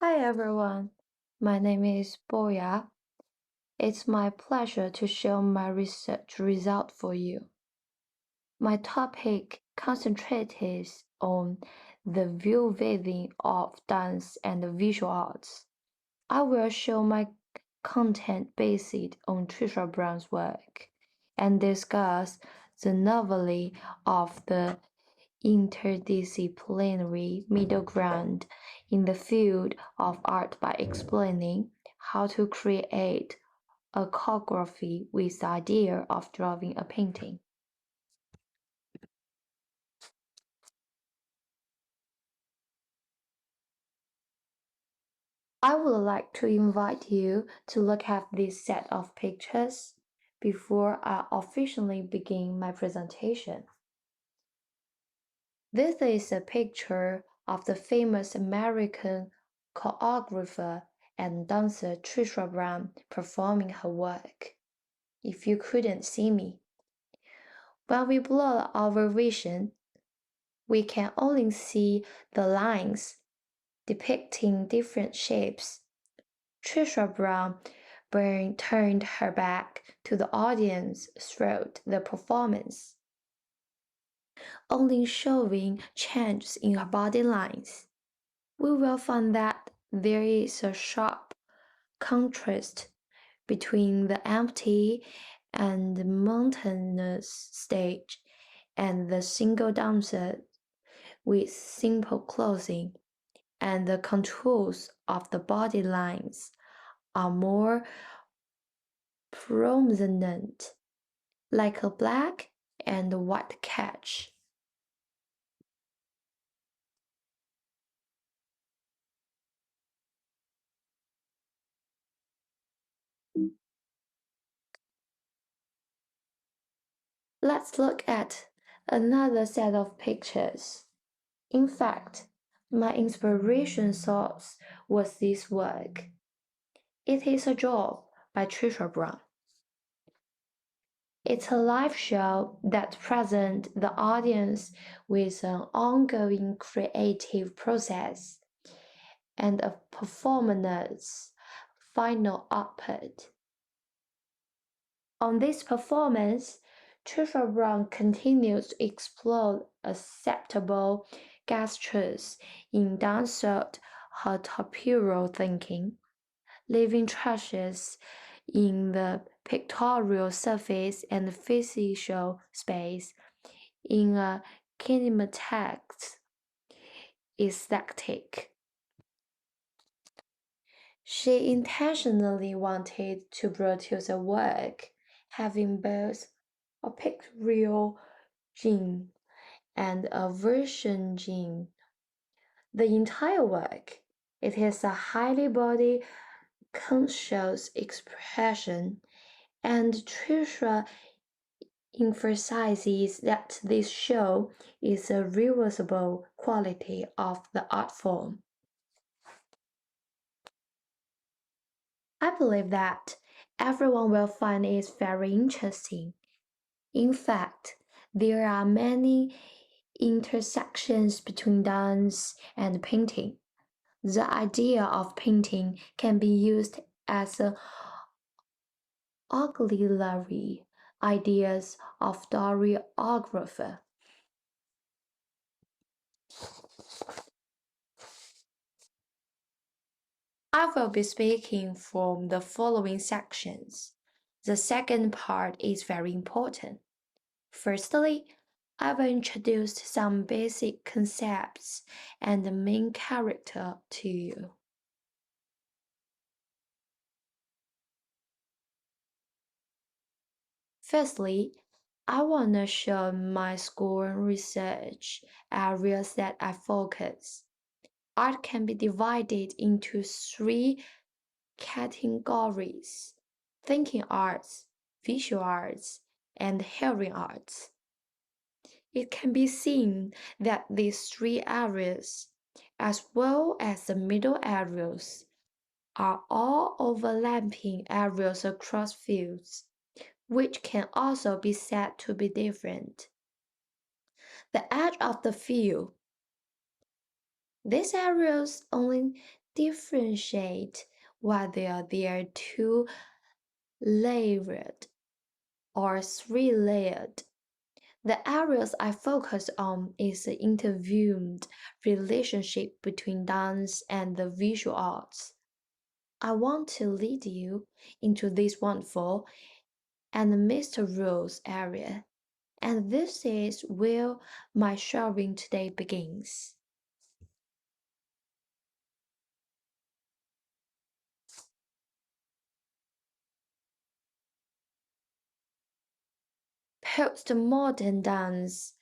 Hi everyone, my name is Boya. It's my pleasure to share my research result for you. My topic concentrates on the weaving of dance and visual arts. I will show my content based on Trisha Brown's work and discuss the novelty of the interdisciplinary middle ground in the field of art by explaining how to create a choreography with the idea of drawing a painting. I would like to invite you to look at this set of pictures before I officially begin my presentation. This is a picture of the famous American choreographer and dancer Trisha Brown performing her work. If you couldn't see me. When we blur our vision, we can only see the lines depicting different shapes. Trisha Brown turned her back to the audience throughout the performance, only showing changes in her body lines. We will find that there is a sharp contrast between the empty and mountainous stage and the single dancer with simple clothing, and the contours of the body lines are more prominent, like a black and white catch. Let's look at another set of pictures. In fact, my inspiration source was this work. It is a job by Trisha Brown. It's a live show that presents the audience with an ongoing creative process and a performer's final output. On this performance, Trisha Brown continues to explore acceptable gestures in dance throughout her torpedo thinking, leaving traces in the pictorial surface and physical space in a kinematic aesthetic. She intentionally wanted to produce a work having both a pictorial gene and a version gene. The entire work, it is a highly body conscious expression, and Trisha emphasizes that this show is a reversible quality of the art form. I believe that everyone will find it very interesting. In fact, there are many intersections between dance and painting. The idea of painting can be used as an auxiliary ideas of choreographer. I will be speaking from the following sections. The second part is very important. Firstly, I will introduce some basic concepts and the main character to you. Firstly, I want to show my school research areas that I focus. Art can be divided into three categories: thinking arts, visual arts, and hearing arts. It can be seen that these three areas, as well as the middle areas, are all overlapping areas across fields, which can also be said to be different. The edge of the field. These areas only differentiate whether they are two-layered or three-layered. The areas I focus on is the interviewed relationship between dance and the visual arts. I want to lead you into this wonderful and mysterious area, and this is where my sharing today begins. Postmodern dance,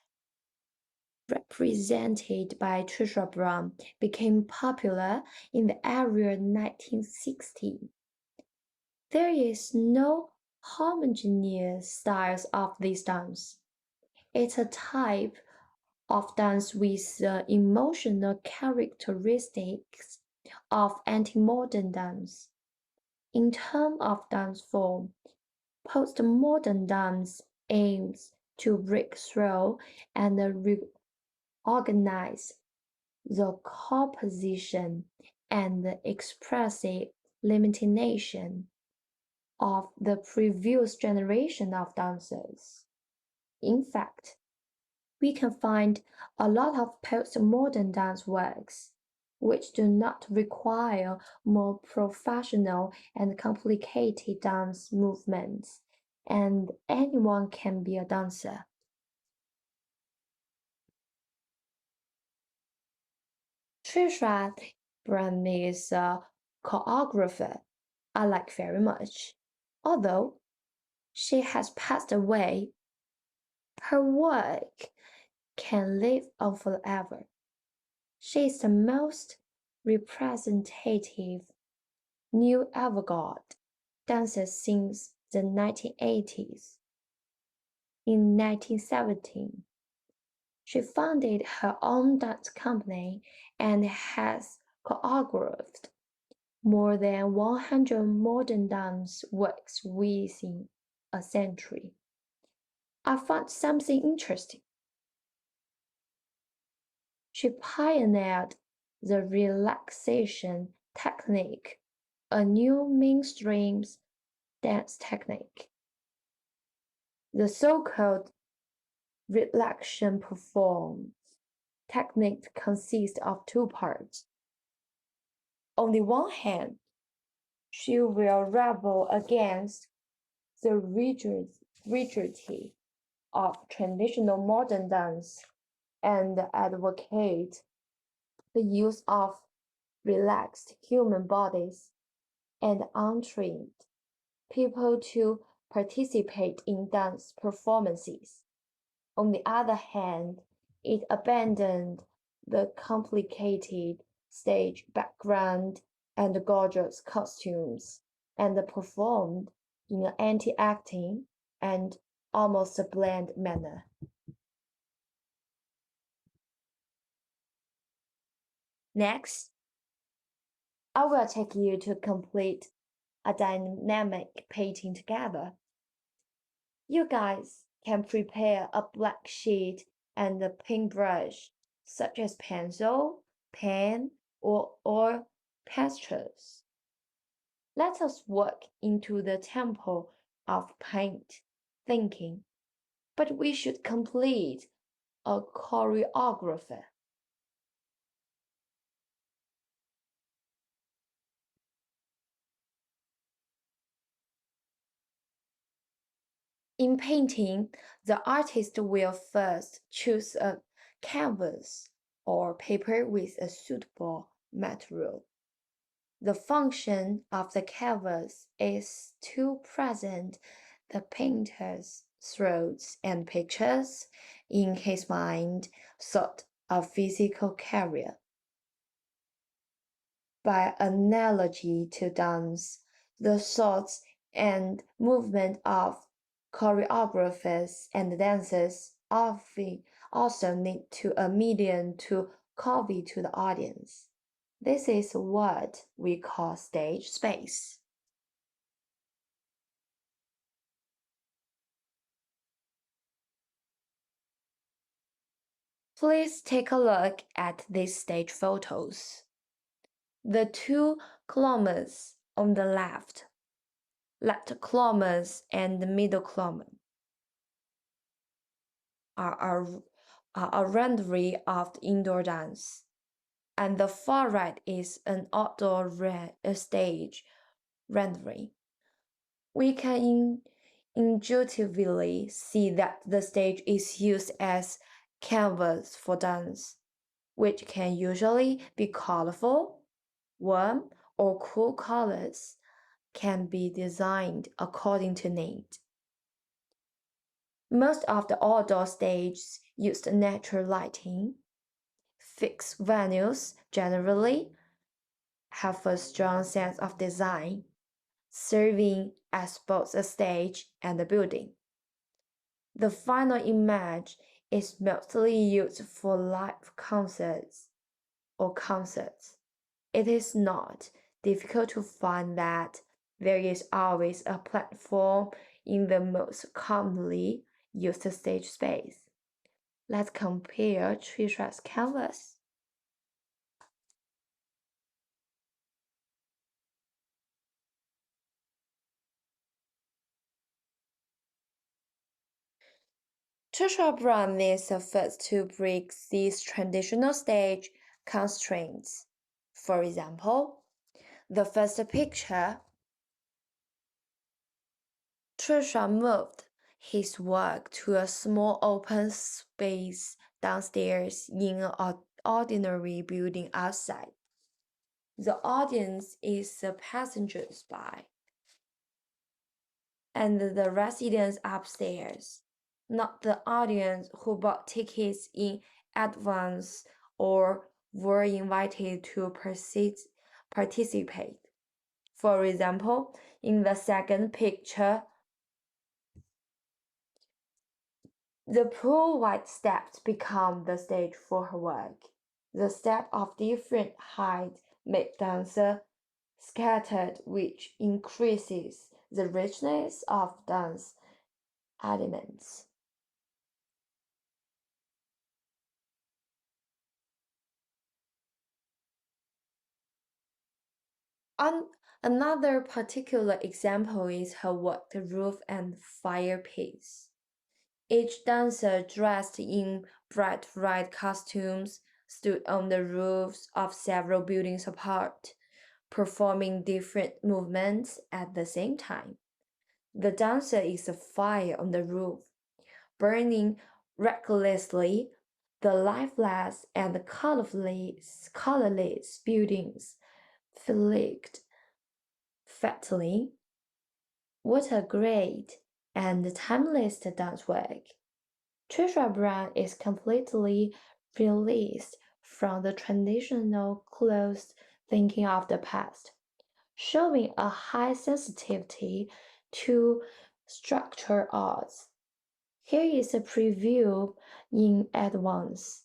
represented by Trisha Brown, became popular in the early 1960s. There is no homogeneous styles of this dance. It's a type of dance with the emotional characteristics of anti-modern dance. In terms of dance form, postmodern dance aims to break through and reorganize the composition and the expressive limitation of the previous generation of dancers. In fact, we can find a lot of postmodern dance works which do not require more professional and complicated dance movements, and anyone can be a dancer. Trisha Brown is a choreographer I like very much. Although she has passed away, her work can live on forever. She is the most representative new avant-garde dancer since the 1980s. In 1917, she founded her own dance company and has choreographed more than 100 modern dance works within a century. I found something interesting. She pioneered the relaxation technique, a new mainstream dance technique. The so-called relaxation performance technique consists of two parts. On the one hand, she will rebel against the rigidity of traditional modern dance and advocate the use of relaxed human bodies and untrained people to participate in dance performances. On the other hand, it abandoned the complicated stage background and gorgeous costumes and performed in an anti-acting and almost bland manner. Next, I will take you to complete a dynamic painting together. You guys can prepare a black sheet and a paintbrush, such as pencil, pen, or pastels. Let us walk into the temple of paint, thinking, but we should complete a choreographer. In painting, the artist will first choose a canvas or paper with a suitable material. The function of the canvas is to present the painter's thoughts and pictures in his mind, thought a physical carrier. By analogy to dance, the thoughts and movement of choreographers and dancers often also need to a medium to convey to the audience. This is what we call stage space. Please take a look at these stage photos. The two columns on the left column and the middle column, are a rendering of the indoor dance, and the far right is an outdoor stage rendering. We can intuitively see that the stage is used as canvas for dance, which can usually be colorful, warm, or cool colors, can be designed according to need. Most of the outdoor stages used natural lighting. Fixed venues generally have a strong sense of design, serving as both a stage and a building. The final image is mostly used for live concerts or concerts. It is not difficult to find that there is always a platform in the most commonly used stage space. Let's compare Trisha's canvas. Trisha Brown is the first to break these traditional stage constraints. For example, the first picture, Trisha moved his work to a small open space downstairs in an ordinary building outside. The audience is the passengers by, and the residents upstairs, not the audience who bought tickets in advance or were invited to participate. For example, in the second picture, the pool white steps become the stage for her work. The steps of different height make dancer scattered, which increases the richness of dance elements. Another particular example is her work, the roof and fireplace. Each dancer dressed in bright red costumes stood on the roofs of several buildings apart, performing different movements at the same time. The dancer is a fire on the roof, burning recklessly. The lifeless and colorless buildings flicked fatally. What a great and timeless dance work! Trisha Brown is completely released from the traditional closed thinking of the past, showing a high sensitivity to structural arts. Here is a preview in advance.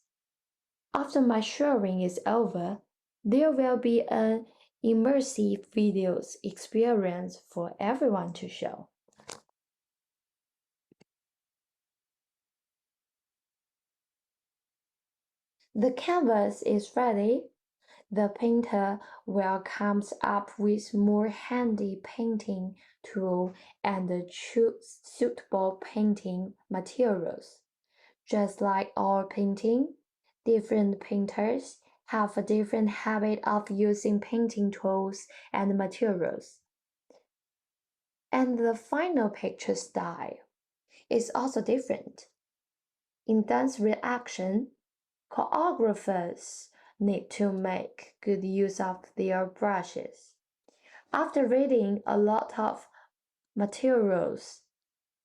After my showing is over, there will be an immersive video experience for everyone to show. The canvas is ready. The painter will come up with more handy painting tool and choose suitable painting materials. Just like all painting, different painters have a different habit of using painting tools and materials. And the final picture style is also different. In dance reaction, choreographers need to make good use of their brushes. After reading a lot of materials,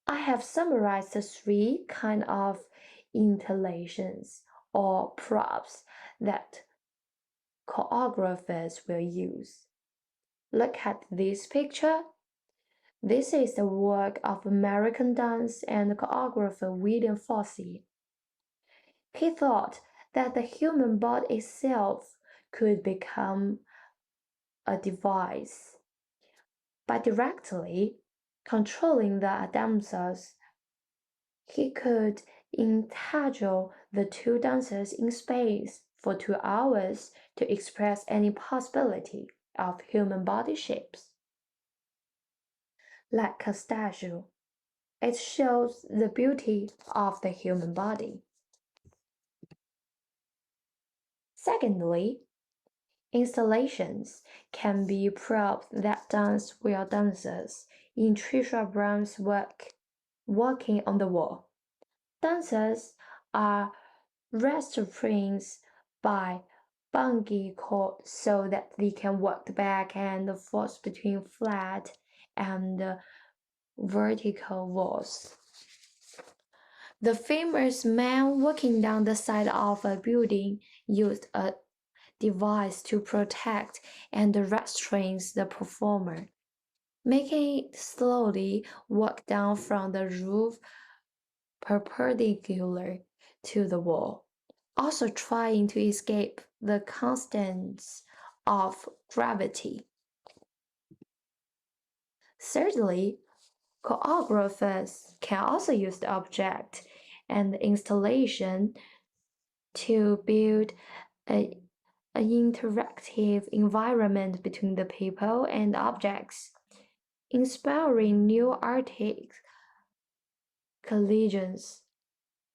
I have summarized the three kinds of installations or props that choreographers will use. Look at this picture. This is the work of American dance and choreographer William Fossey. He thought that the human body itself could become a device. By directly controlling the dancers, he could entangle the two dancers in space for 2 hours to express any possibility of human body shapes. Like a statue, it shows the beauty of the human body. Secondly, installations can be props that dance with dancers in Trisha Brown's work, Walking on the Wall. Dancers are restrained by bungee cord so that they can walk back and forth between flat and vertical walls. The famous man walking down the side of a building used a device to protect and restrain the performer, making it slowly walk down from the roof perpendicular to the wall, also trying to escape the constants of gravity. Thirdly, choreographers can also use the object and the installation to build an interactive environment between the people and objects, inspiring new artistic collisions.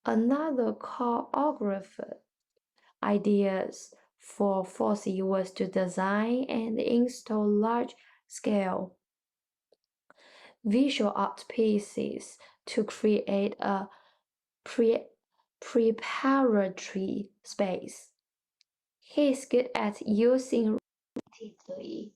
Another choreographer ideas for Fosse was to design and install large-scale visual art pieces to create a preparatory space. He is good at using repeatedly.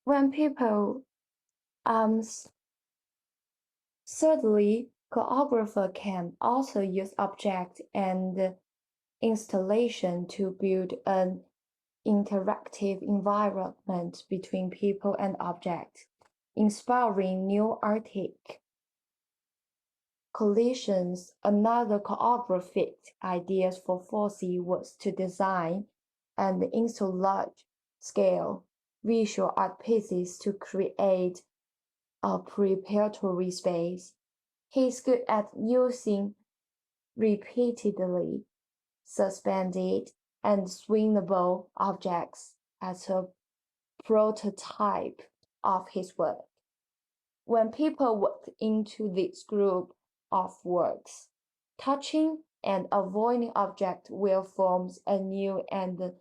When people thirdly, choreographer can also use object and installation to build an interactive environment between people and objects, inspiring new artistic collisions. Another choreographic idea for Fosse was to design and install large-scale visual art pieces to create a preparatory space. He's good at using repeatedly suspended and swingable objects as a prototype of his work. When people walk into this group of works, touching and avoiding objects will form a new and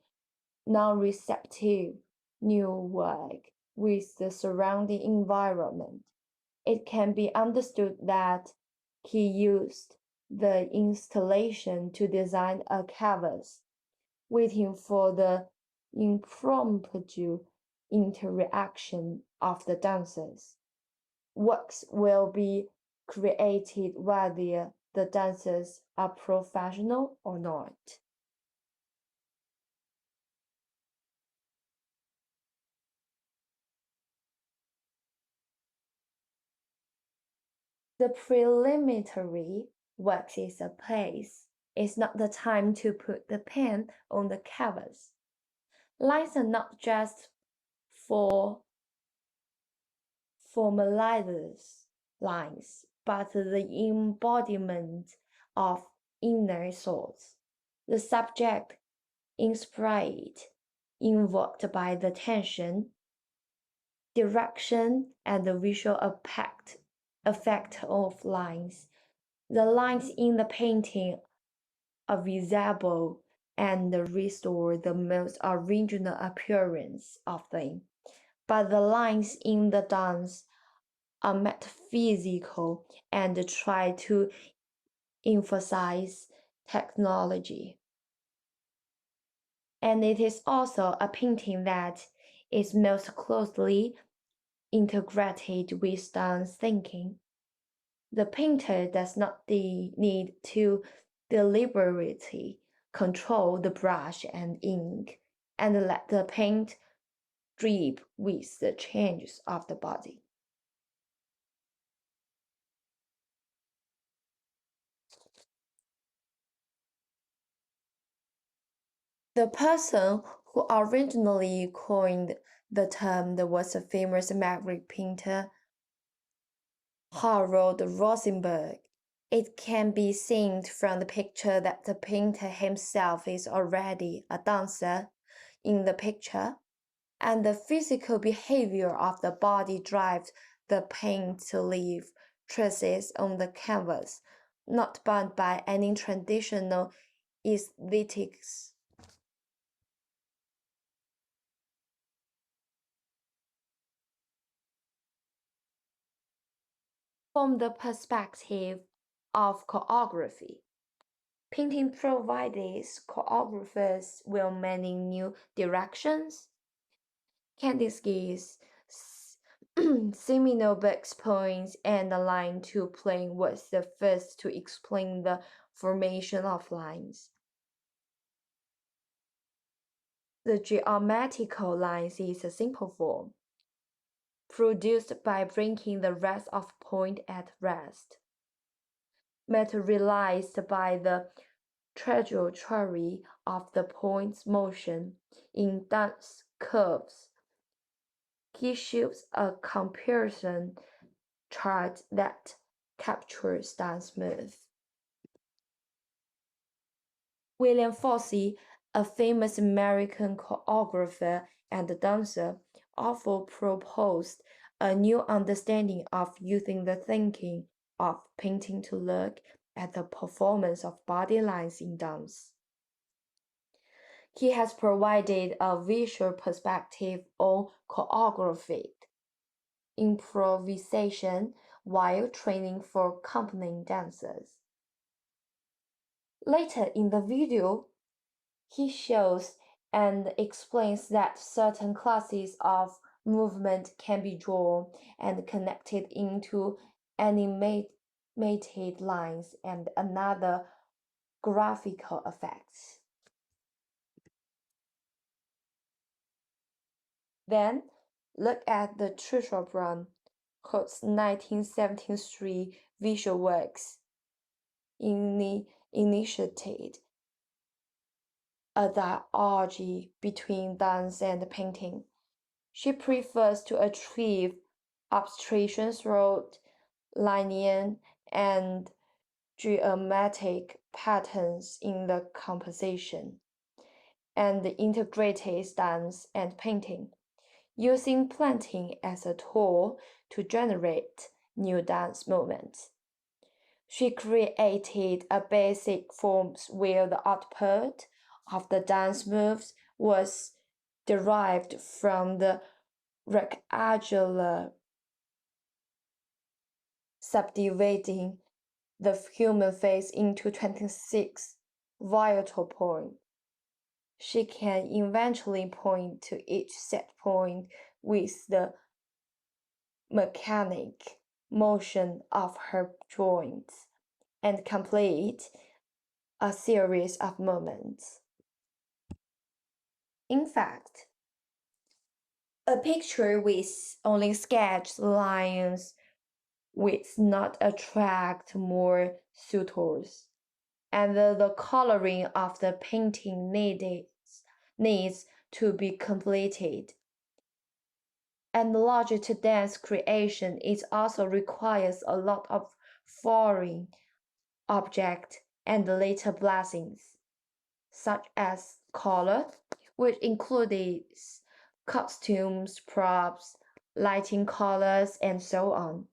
non-receptive new work with the surrounding environment. It can be understood that he used the installation to design a canvas, waiting for the impromptu interaction of the dancers. Works will be created whether the dancers are professional or not. The preliminary work is a place. It's not the time to put the pen on the canvas. Lines are not just for formalized lines, but the embodiment of inner thoughts. The subject inspired, invoked by the tension, direction, and the visual effect of lines. The lines in the painting are visible and restore the most original appearance of them. But the lines in the dance are metaphysical and try to emphasize technology. And it is also a painting that is most closely integrated with dance thinking. The painter does not need to deliberately control the brush and ink and let the paint drip with the changes of the body. The person who originally coined the term was a famous maverick painter, Harold Rosenberg. It can be seen from the picture that the painter himself is already a dancer in the picture, and the physical behavior of the body drives the paint to leave traces on the canvas, not bound by any traditional aesthetics. From the perspective of choreography, painting provides choreographers with many new directions. Kandinsky's seminal box points and the line to plane was the first to explain the formation of lines. The geometrical lines is a simple form, produced by bringing the rest of point at rest, materialized by the trajectory of the point's motion in dance curves. He shows a comparison chart that captures dance moves. William Fosse, a famous American choreographer and dancer, also proposed a new understanding of using the thinking of painting to look at the performance of body lines in dance. He has provided a visual perspective on choreographic improvisation while training for accompanying dancers. Later in the video, he shows and explains that certain classes of movement can be drawn and connected into animated lines and another graphical effects. Then, look at the Trisha Brown Coates 1973 visual works initiated a dialogue between dance and painting. She prefers to achieve abstraction through linear and geometric patterns in the composition, and integrates dance and painting, using planting as a tool to generate new dance movements. She created a basic form where the output of the dance moves was derived from the rectangular subdividing the human face into 26 vital points. She can eventually point to each set point with the mechanic motion of her joints and complete a series of movements. In fact, a picture with only sketched lines will not attract more suitors, and the coloring of the painting needs to be completed. Analogy to dance creation, it also requires a lot of foreign objects and later blessings, such as color, which includes costumes, props, lighting colors, and so on.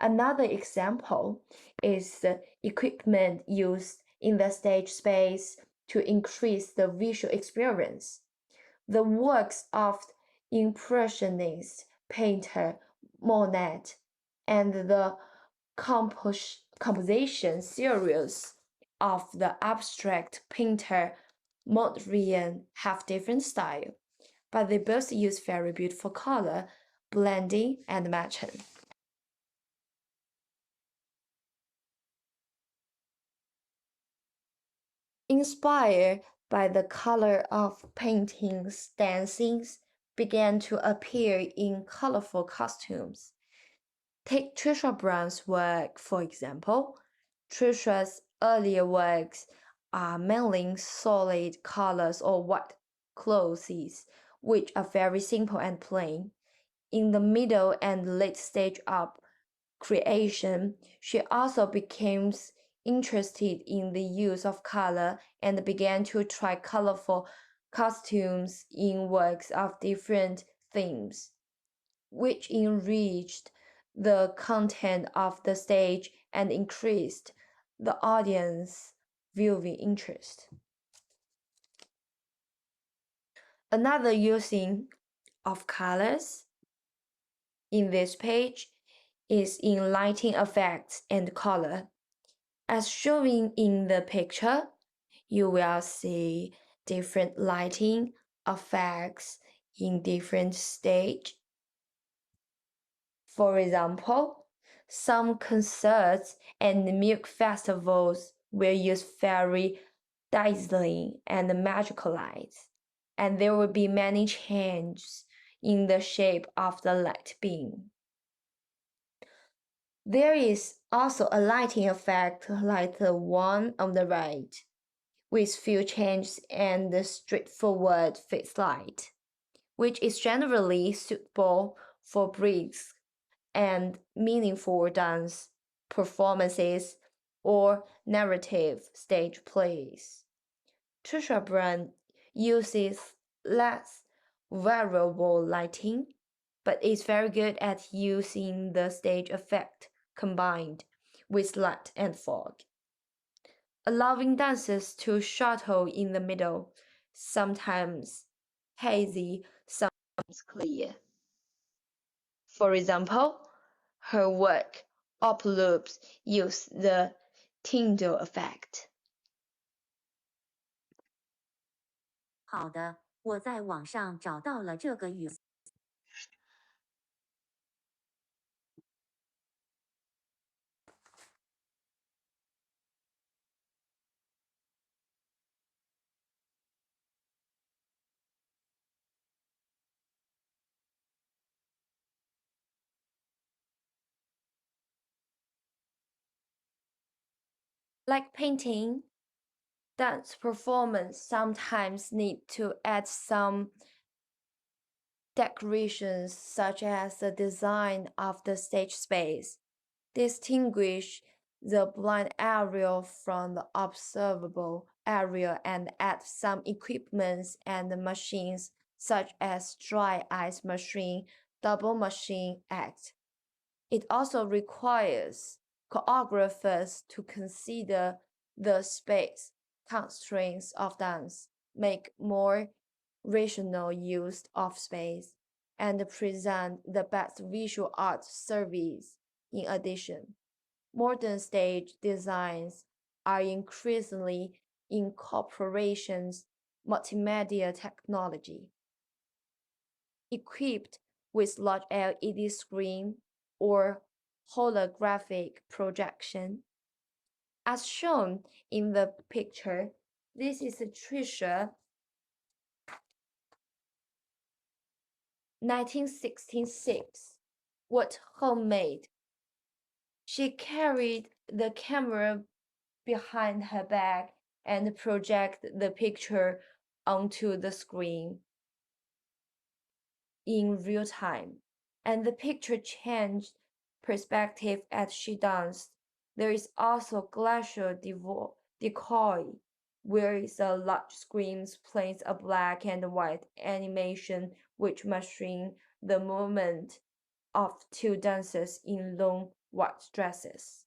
Another example is the equipment used in the stage space to increase the visual experience. The works of Impressionist painter Monet and the composition series of the abstract painter Mondrian have different style, but they both use very beautiful color blending, and matching. Inspired by the color of paintings, dancings began to appear in colorful costumes. Take Trisha Brown's work, for example. Trisha's earlier works are mainly solid colors or white clothes, which are very simple and plain. In the middle and late stage of creation, she also became interested in the use of color and began to try colorful costumes in works of different themes, which enriched the content of the stage and increased the audience viewing interest. Another using of colors in this page is in lighting effects and color. As shown in the picture, you will see different lighting effects in different stage. For example, some concerts and music festivals will use very dazzling and magical lights, and there will be many changes in the shape of the light beam. There is also a lighting effect like the one on the right, with few changes and the straightforward fixed light, which is generally suitable for brisk and meaningful dance performances or narrative stage plays. Trisha Brown uses less variable lighting, but is very good at using the stage effect combined with light and fog, allowing dancers to shuttle in the middle, sometimes hazy, sometimes clear. For example, her work Up Loops use the Tyndall effect. 好的，我在网上找到了这个语。Like painting, dance performance sometimes need to add some decorations such as the design of the stage space, distinguish the blind area from the observable area, and add some equipments and machines such as dry ice machine, double machine act. It also requires choreographers to consider the space constraints of dance, make more rational use of space, and present the best visual art service. In addition, modern stage designs are increasingly incorporating multimedia technology. Equipped with large LED screen or holographic projection. As shown in the picture, this is Trisha 1966, what homemade. She carried the camera behind her back and project the picture onto the screen in real time, and the picture changed perspective as she danced. There is also glacial decoy, where is a large screen plays a black and white animation which machine the movement of two dancers in long white dresses.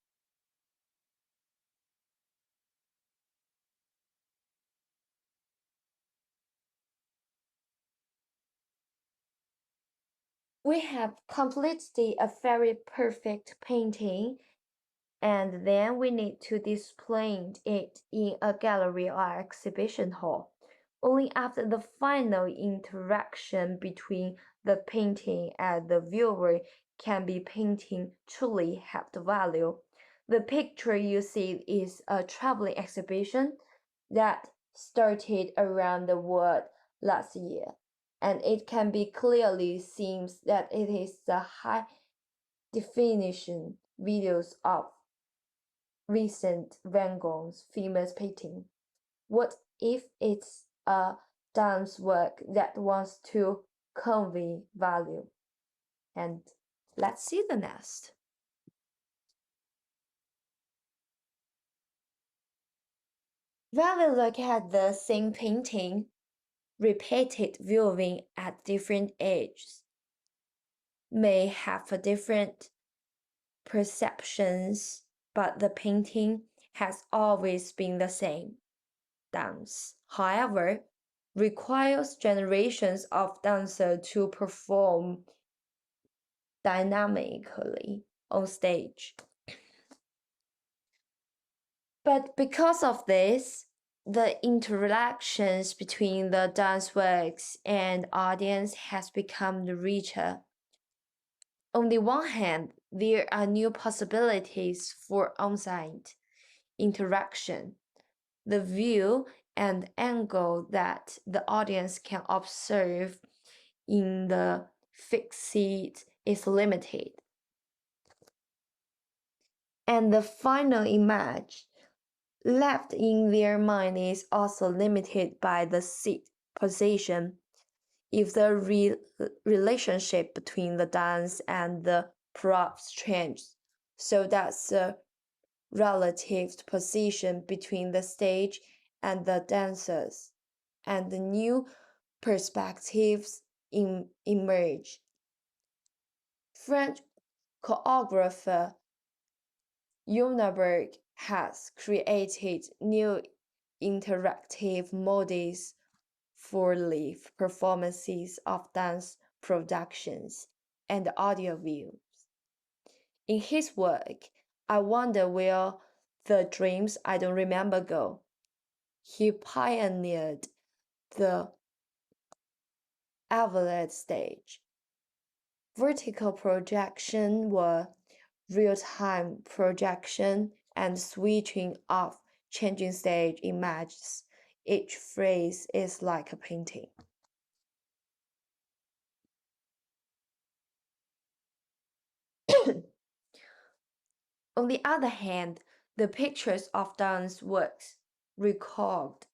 We have completed a very perfect painting, and then we need to display it in a gallery or exhibition hall. Only after the final interaction between the painting and the viewer can the painting truly have the value. The picture you see is a traveling exhibition that started around the world last year, and it can be clearly seen that it is the high definition videos of recent Van Gogh's famous painting. What if it's a dance work that wants to convey value? And let's see the next. When we look at the same painting, repeated viewing at different ages may have a different perceptions, but the painting has always been the same. Dance, however, requires generations of dancers to perform dynamically on stage. But because of this, the interactions between the dance works and audience has become richer. On the one hand, there are new possibilities for on-site interaction. The view and angle that the audience can observe in the fixed seat is limited. And the final image left in their mind is also limited by the seat position. If the relationship between the dance and the props changes, so that's the relative position between the stage and the dancers, and the new perspectives emerge. French choreographer Jonaberg has created new interactive modes for live performances of dance productions and audio views. In his work, I Wonder Where the Dreams I Don't Remember Go, he pioneered the avalanche stage. Vertical projection were real-time projection and switching of changing stage images. Each phrase is like a painting. On the other hand, the pictures of dance works recorded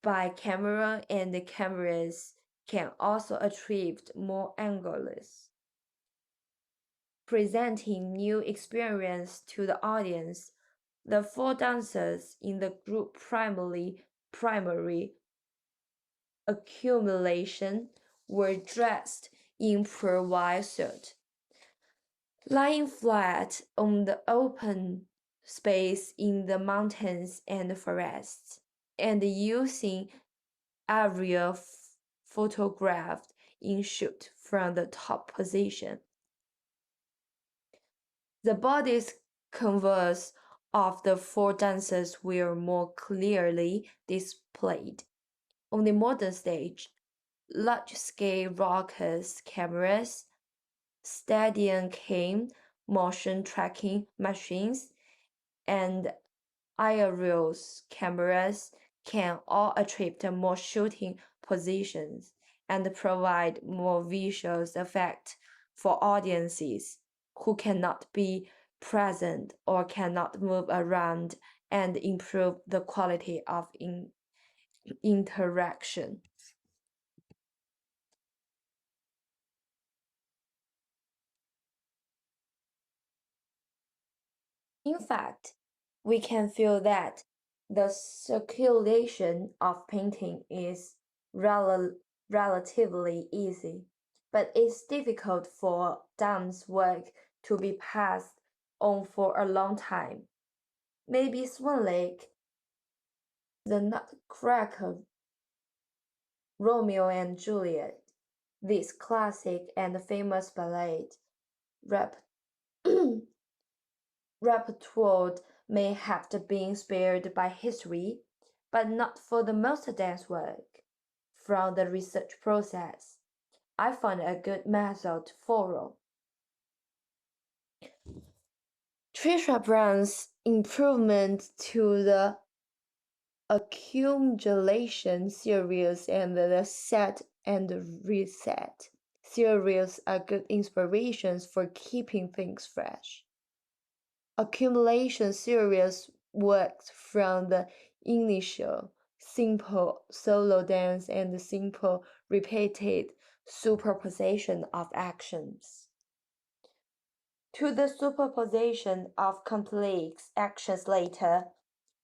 by camera and the cameras can also achieve more angles, presenting new experience to the audience. The four dancers in the group primary accumulation were dressed in pure white suit, lying flat on the open space in the mountains and forests, and using aerial photographed in shoot from the top position. The bodies converse of the four dancers were more clearly displayed. On the modern stage, large-scale rockers cameras, stadium cam, motion tracking machines, and aerial cameras can all attract more shooting positions and provide more visual effect for audiences who cannot be present or cannot move around and improve the quality of interaction. In fact, we can feel that the circulation of painting is relatively easy, but it's difficult for dance work to be passed on for a long time. Maybe Swan Lake, the Nutcracker, Romeo and Juliet, this classic and famous ballet rep repertoire may have been spared by history, but not for the most dense work. From the research process, I found a good method to follow. Trisha Brown's improvement to the accumulation series and the set and reset series are good inspirations for keeping things fresh. Accumulation series works from the initial simple solo dance and simple repeated superposition of actions to the superposition of complex actions later,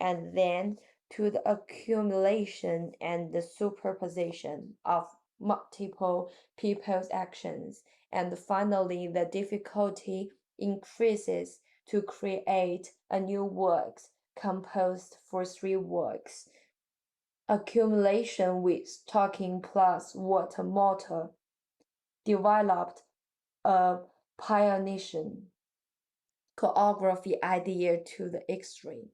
and then to the accumulation and the superposition of multiple people's actions, and finally the difficulty increases to create a new work composed for three works. Accumulation with talking plus water motor developed a pioneering choreography idea to the extreme.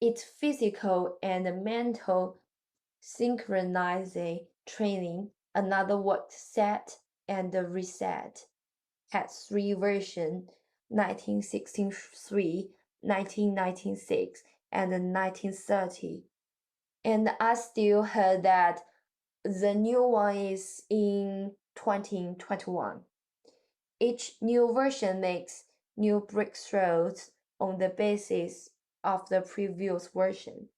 Its physical and mental synchronizing training, another work set and reset, had three versions 1963, 1996, and 1930. And I still heard that the new one is in 2021. Each new version makes new breakthroughs on the basis of the previous version.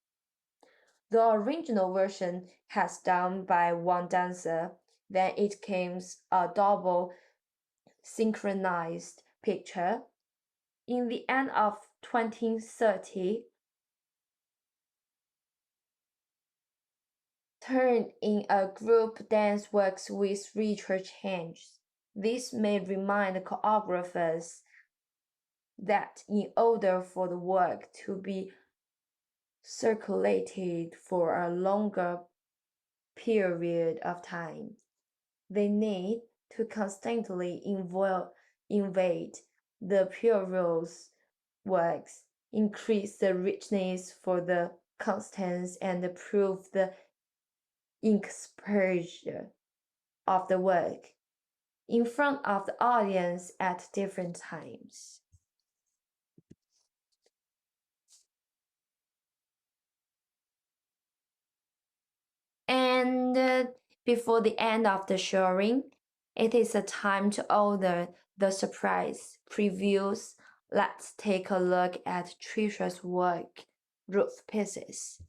The original version has done by one dancer, then it came a double synchronized picture. In the end of 2030, turned in a group dance works with richer changes. This may remind choreographers that in order for the work to be circulated for a longer period of time, they need to constantly invade the previous works, increase the richness for the constants, and prove the exposure of the work in front of the audience at different times. And before the end of the showing, it is a time to order the surprise previews. Let's take a look at Trisha's work, Roof Pieces.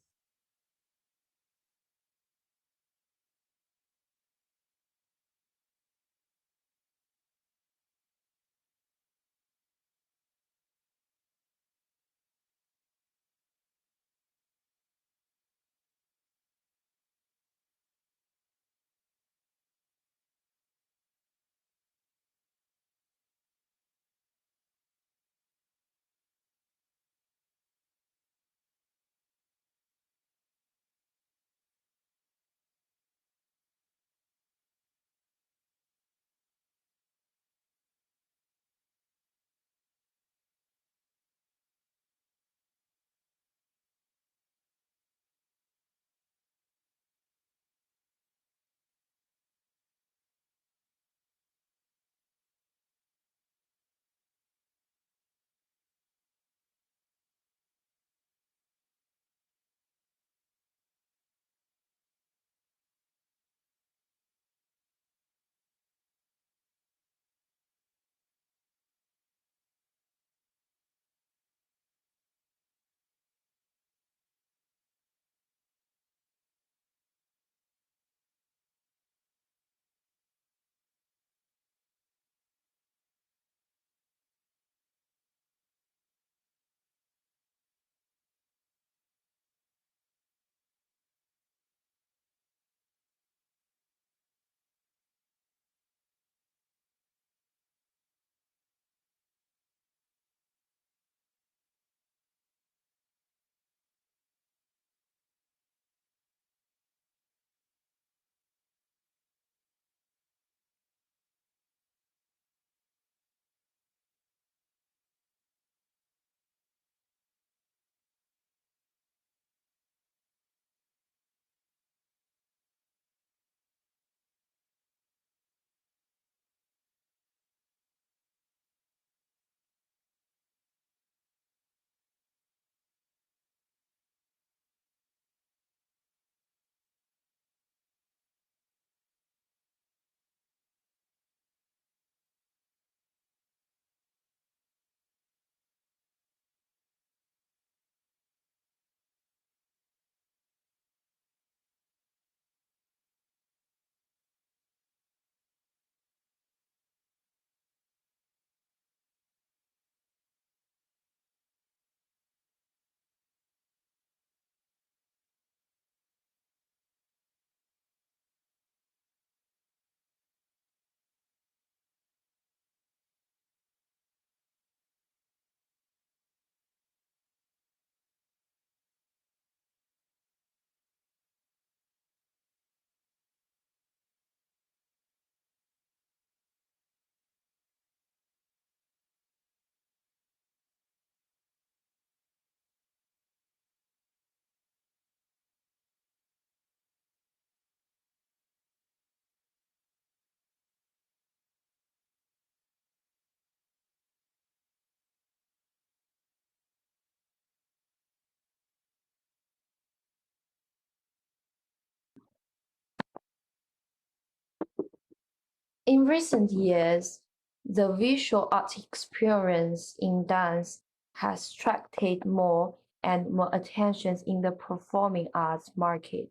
In recent years, the visual art experience in dance has attracted more and more attention in the performing arts market,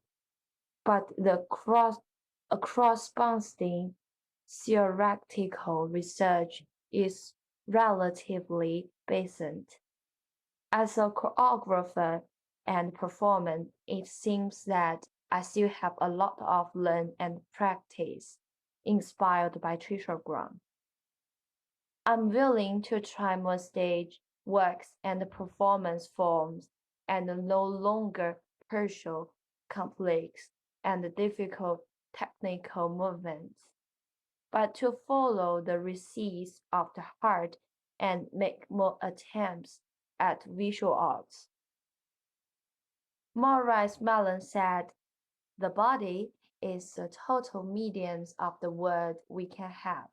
but the corresponding theoretical research is relatively recent. As a choreographer and performer, it seems that I still have a lot of learn and practice inspired by Trisha Brown. I'm willing to try more stage works and performance forms and no longer pursue complex and difficult technical movements, but to follow the receipts of the heart and make more attempts at visual arts. Maurice Mellon said, "The body is the total medium of the world we can have."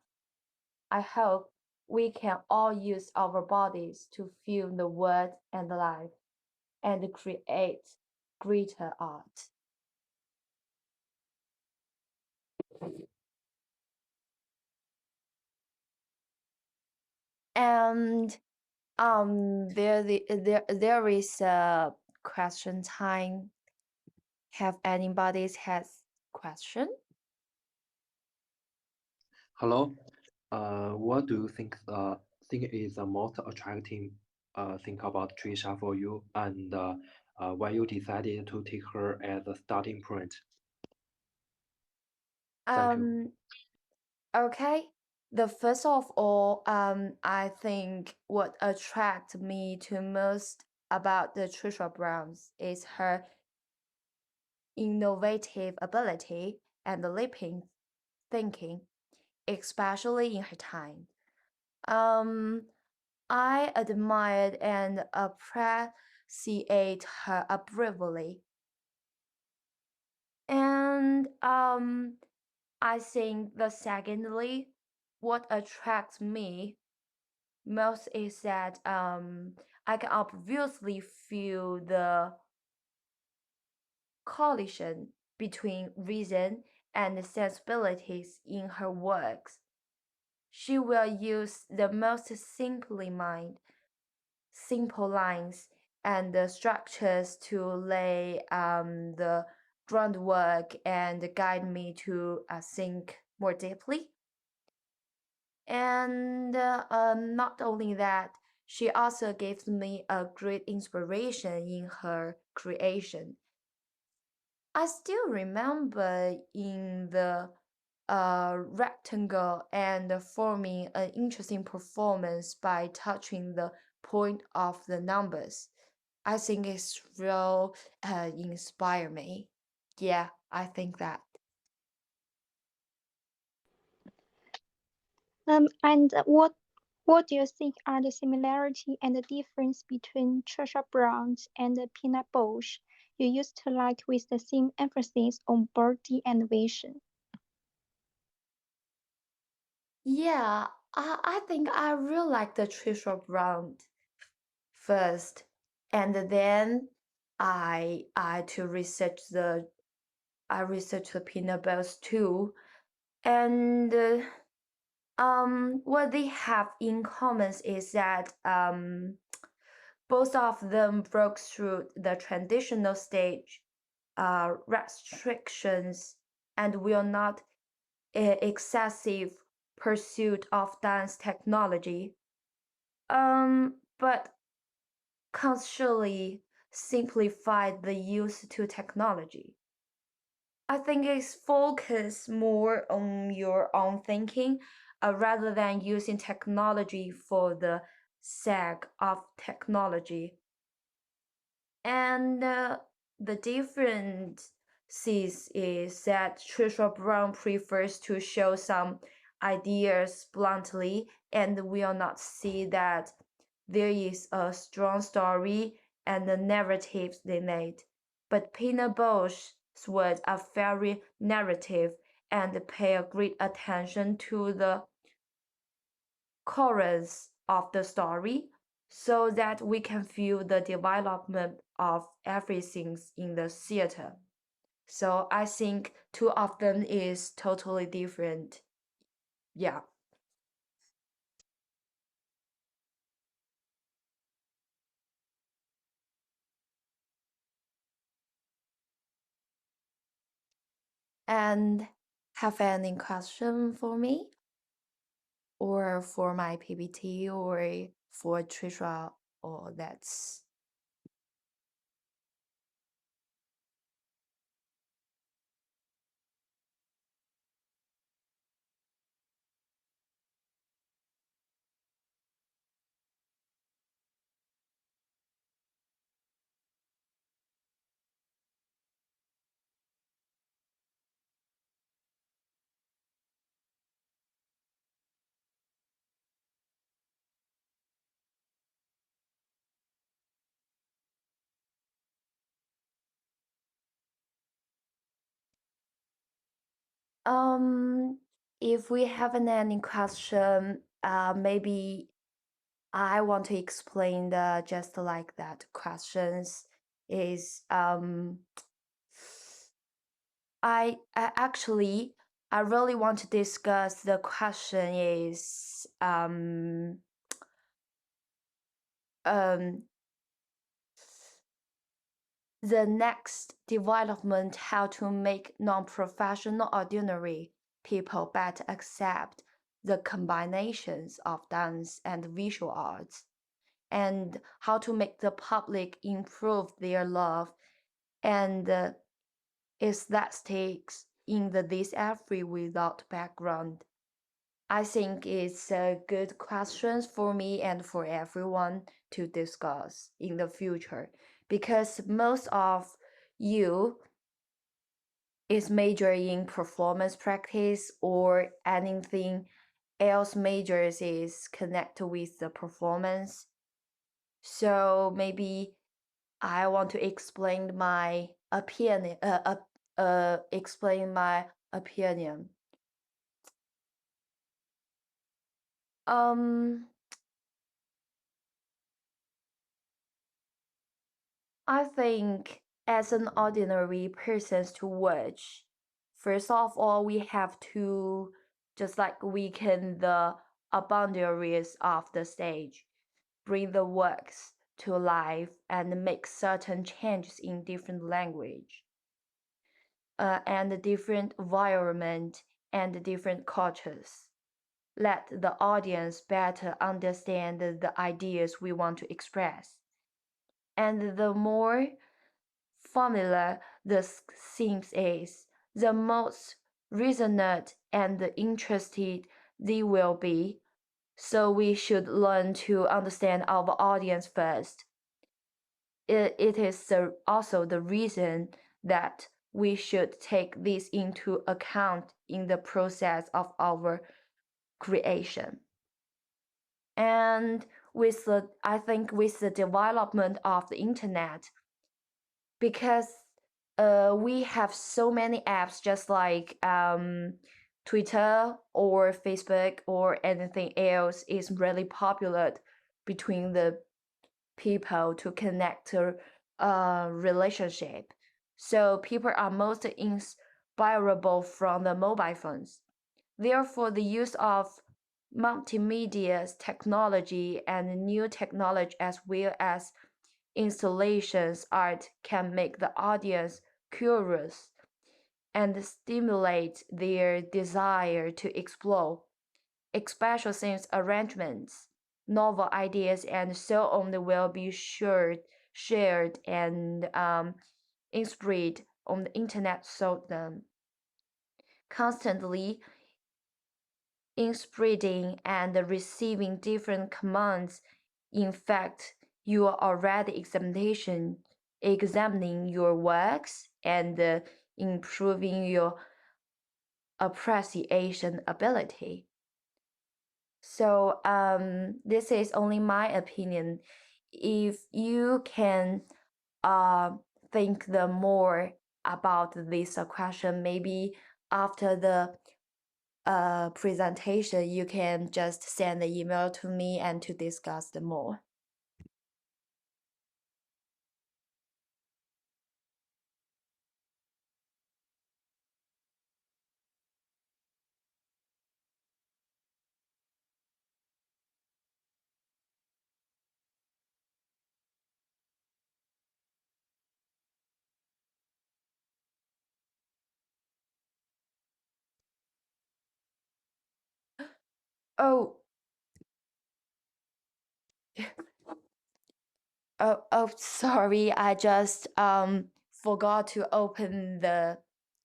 I hope we can all use our bodies to feel the world and life and create greater art. And there is a question time. Have anybody has question? Hello. What do you think is the most attractive thing about Trisha for you, and why you decided to take her as a starting point? Thank you. Okay. The first of all, I think what attracts me to most about the Trisha Browns is her innovative ability and leaping thinking, especially in her time. Um, I admired and appreciate her bravery. And I think the secondly, what attracts me most is that I can obviously feel the collision between reason and sensibilities in her works. She will use the most simple lines and the structures to lay the groundwork and guide me to think more deeply. And not only that, she also gives me a great inspiration in her creation. I still remember in the rectangle and forming an interesting performance by touching the point of the numbers. I think it's real inspire me. Yeah, I think that. And what do you think are the similarity and the difference between Trisha Brown's and the Peanut Bush you used to like with the same emphasis on birdie and vision? Yeah, I think I really like the Trisha Brown first, and then I researched the peanut bells too, and what they have in common is that both of them broke through the traditional stage restrictions and will not excessive pursuit of dance technology, but consciously simplified the use to technology. I think it's focus more on your own thinking rather than using technology for the sake of technology. And the difference is that Trisha Brown prefers to show some ideas bluntly and will not see that there is a strong story and a narrative in it. But Peanut Bush's words are very narrative and pay a great attention to the chorus of the story so that we can feel the development of everything in the theater. So I think two of them is totally different. Yeah. And have any question for me? Or for my PPT or for Trisha or that's um if we haven't any question, maybe I want to explain the just like that questions is I actually I really want to discuss the question is the next development how to make non-professional ordinary people better accept the combinations of dance and visual arts, and how to make the public improve their love and aesthetics in the this every without background. I think it's a good questions for me and for everyone to discuss in the future, because most of you is major in performance practice or anything else majors is connected with the performance. So maybe I want to explain my opinion. Explain my opinion. I think as an ordinary person to watch, first of all, we have to just like weaken the boundaries of the stage, bring the works to life, and make certain changes in different language, and different environment and different cultures. Let the audience better understand the ideas we want to express. And the more formula the seems is, the most resonant and interested they will be. So we should learn to understand our audience first. It is also the reason that we should take this into account in the process of our creation. And I think with the development of the internet, because we have so many apps just like Twitter or Facebook or anything else is really popular between the people to connect a relationship. So people are most inspirable from the mobile phones. Therefore, the use of multimedia technology and new technology as well as installations art can make the audience curious and stimulate their desire to explore, especially since arrangements, novel ideas, and so on will be shared and spread on the internet so constantly in spreading and receiving different commands. In fact, you are already examining your works and improving your appreciation ability. So this is only my opinion. If you can think the more about this question, maybe after the presentation, you can just send the email to me and to discuss the more. Oh. Oh, sorry. I just forgot to open the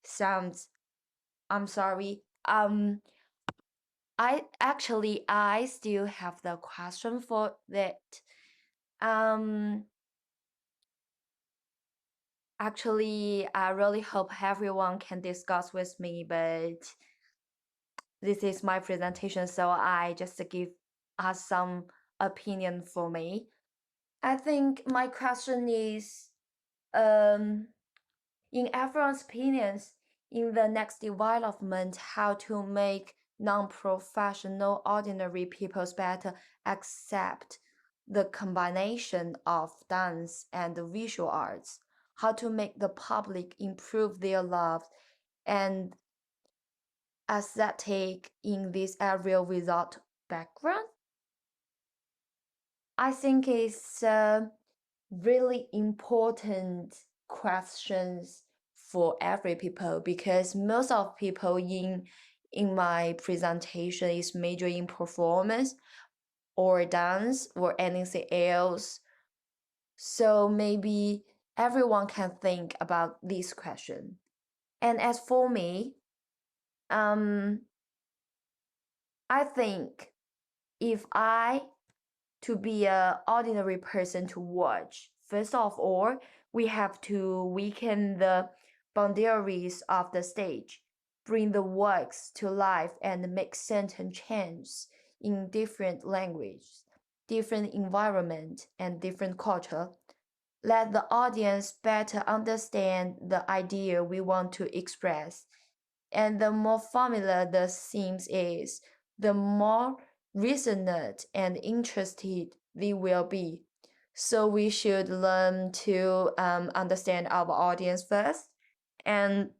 sounds. I'm sorry. I still have the question for that. Actually, I really hope everyone can discuss with me, but this is my presentation, so I just give us some opinion for me. I think my question is, in everyone's opinions, in the next development, how to make non-professional ordinary people better accept the combination of dance and visual arts, how to make the public improve their love and aesthetic in this area without background. I think it's really important questions for every people, because most of people in my presentation is major in performance or dance or anything else. So maybe everyone can think about this question. And as for me, I think if I to be an ordinary person to watch, first of all, we have to weaken the boundaries of the stage, bring the works to life, and make sentence changes in different languages, different environment, and different culture. Let the audience better understand the idea we want to express. And the more familiar the themes is, the more resonant and interested they will be. So we should learn to understand our audience first, and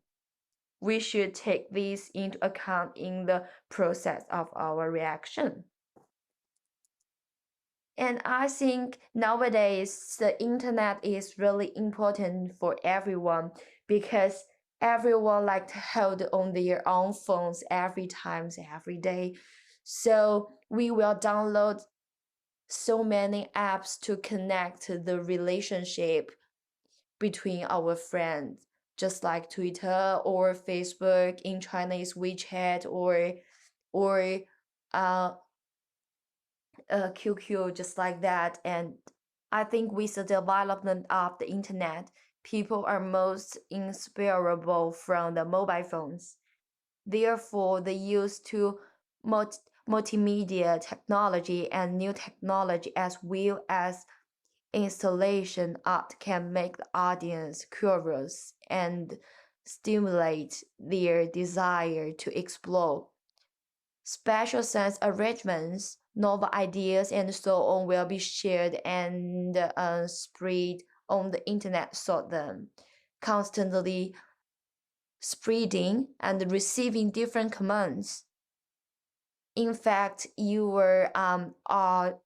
we should take this into account in the process of our reaction. And I think nowadays the internet is really important for everyone, because everyone like to hold on their own phones every time, every day. So we will download so many apps to connect the relationship between our friends, just like Twitter or Facebook, in Chinese WeChat, or QQ, just like that. And I think with the development of the internet, people are most inseparable from the mobile phones. Therefore, the use to multimedia technology and new technology as well as installation art can make the audience curious and stimulate their desire to explore. Special sense arrangements, novel ideas, and so on will be shared and spread on the internet, so them constantly spreading and receiving different commands. In fact, you were are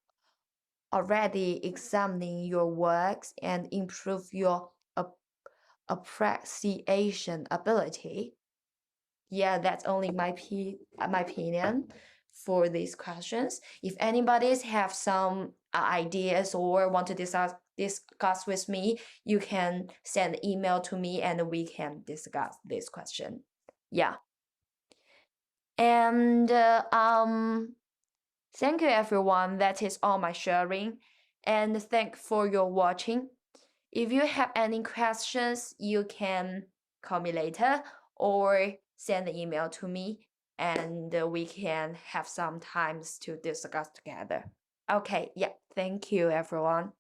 already examining your works and improve your appreciation ability. Yeah, that's only my opinion for these questions. If anybody's have some ideas or want to discuss with me, you can send email to me and we can discuss this question. Yeah. And thank you everyone. That is all my sharing. And thank for your watching. If you have any questions, you can call me later or send an email to me, and we can have some times to discuss together. Okay, yeah, thank you everyone.